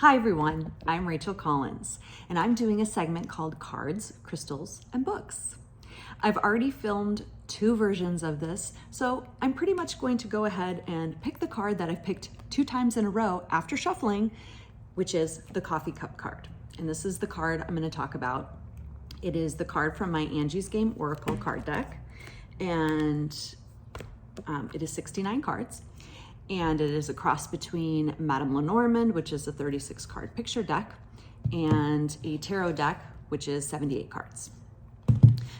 Hi everyone, I'm Rachel Collins, and I'm doing a segment called Cards, Crystals, and Books. I've already filmed 2 versions of this, so I'm pretty much going to go ahead and pick the card that I've picked 2 times in a row after shuffling, which is the coffee cup card. And this is the card I'm going to talk about. It is the card from my Angie's Game Oracle card deck, and it is 69 cards. And it is a cross between Madame Lenormand, which is a 36 card picture deck, and a tarot deck, which is 78 cards.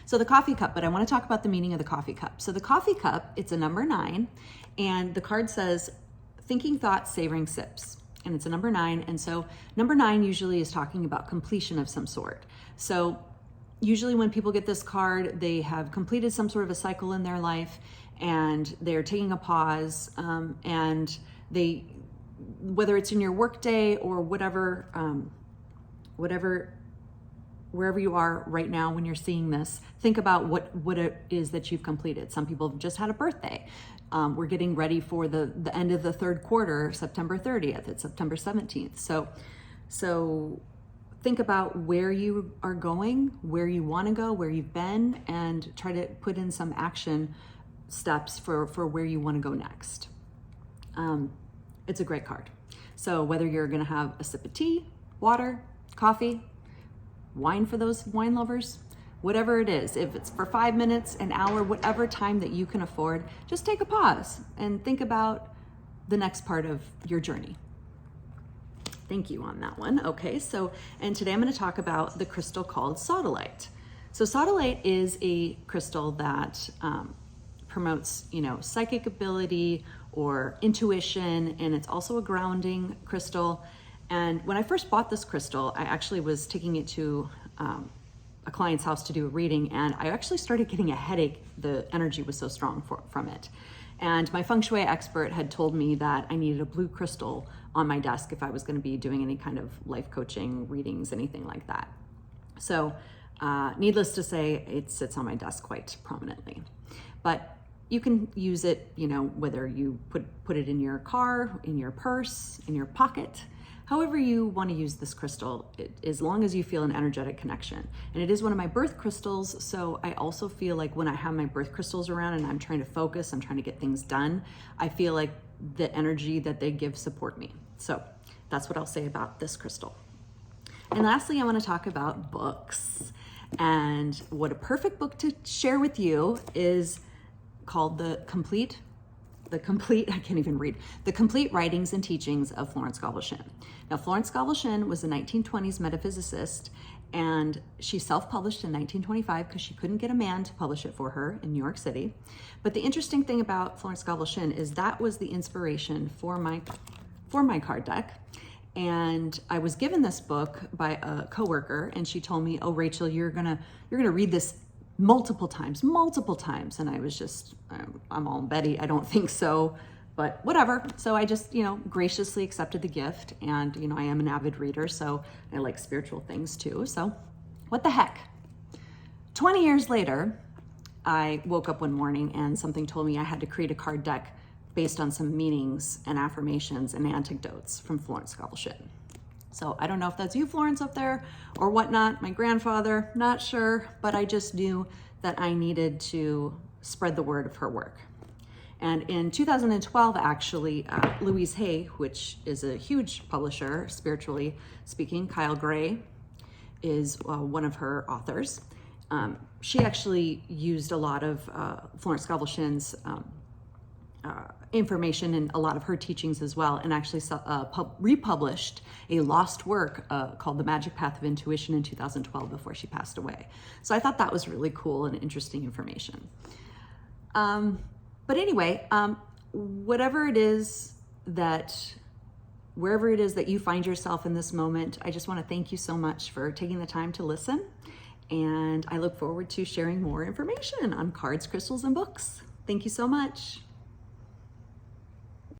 So the coffee cup, but I want to talk about the meaning of the coffee cup. So the coffee cup, it's a number 9, and the card says, thinking thoughts, savoring sips. And it's a number 9. And so number 9 usually is talking about completion of some sort. So usually when people get this card, they have completed some sort of a cycle in their life, and they're taking a pause, and they, whether it's in your work day or whatever, wherever you are right now when you're seeing this, think about what it is that you've completed. Some people have just had a birthday. We're getting ready for the end of the 3rd quarter, September 30th. It's September 17th. So think about where you are going, where you want to go, where you've been, and try to put in some action steps for where you want to go next. It's a great card. So whether you're going to have a sip of tea, water, coffee, wine for those wine lovers, whatever it is, if it's for 5 minutes, an hour, whatever time that you can afford, just take a pause and think about the next part of your journey. Thank you on that one. Okay, and today I'm going to talk about the crystal called sodalite. So sodalite is a crystal that promotes, psychic ability or intuition, and it's also a grounding crystal. And when I first bought this crystal, I actually was taking it to a client's house to do a reading, and I actually started getting a headache. The energy was so strong from it. And my feng shui expert had told me that I needed a blue crystal on my desk if I was going to be doing any kind of life coaching readings, anything like that. So needless to say, it sits on my desk quite prominently. But you can use it, whether you put it in your car, in your purse, in your pocket, however you want to use this crystal, as long as you feel an energetic connection. And it is one of my birth crystals, so I also feel like when I have my birth crystals around and I'm trying to focus, I'm trying to get things done, I feel like the energy that they give support me. So that's what I'll say about this crystal. And lastly, I want to talk about books. And what a perfect book to share with you is called The Complete Writings and Teachings of Florence Scovel Shinn. Now, Florence Scovel Shinn was a 1920s metaphysicist, and she self-published in 1925 because she couldn't get a man to publish it for her in New York City. But the interesting thing about Florence Scovel Shinn is that was the inspiration for my card deck. And I was given this book by a coworker, and she told me, "Oh, Rachel, you're gonna read this multiple times. And I was just, I'm all Betty, I don't think so, but whatever. So I just, graciously accepted the gift, and, I am an avid reader, so I like spiritual things too. So what the heck? 20 years later, I woke up one morning and something told me I had to create a card deck based on some meanings and affirmations and anecdotes from Florence Scovel Shinn. So I don't know if that's you, Florence, up there or whatnot. My grandfather, not sure, but I just knew that I needed to spread the word of her work. And in 2012, actually, Louise Hay, which is a huge publisher, spiritually speaking, Kyle Gray is one of her authors. She actually used a lot of Florence Scovel Shinn's information and a lot of her teachings as well, and actually republished a lost work called The Magic Path of Intuition in 2012 before she passed away. So I thought that was really cool and interesting information. But anyway, wherever it is that you find yourself in this moment, I just want to thank you so much for taking the time to listen, and I look forward to sharing more information on cards, crystals, and books. Thank you so much.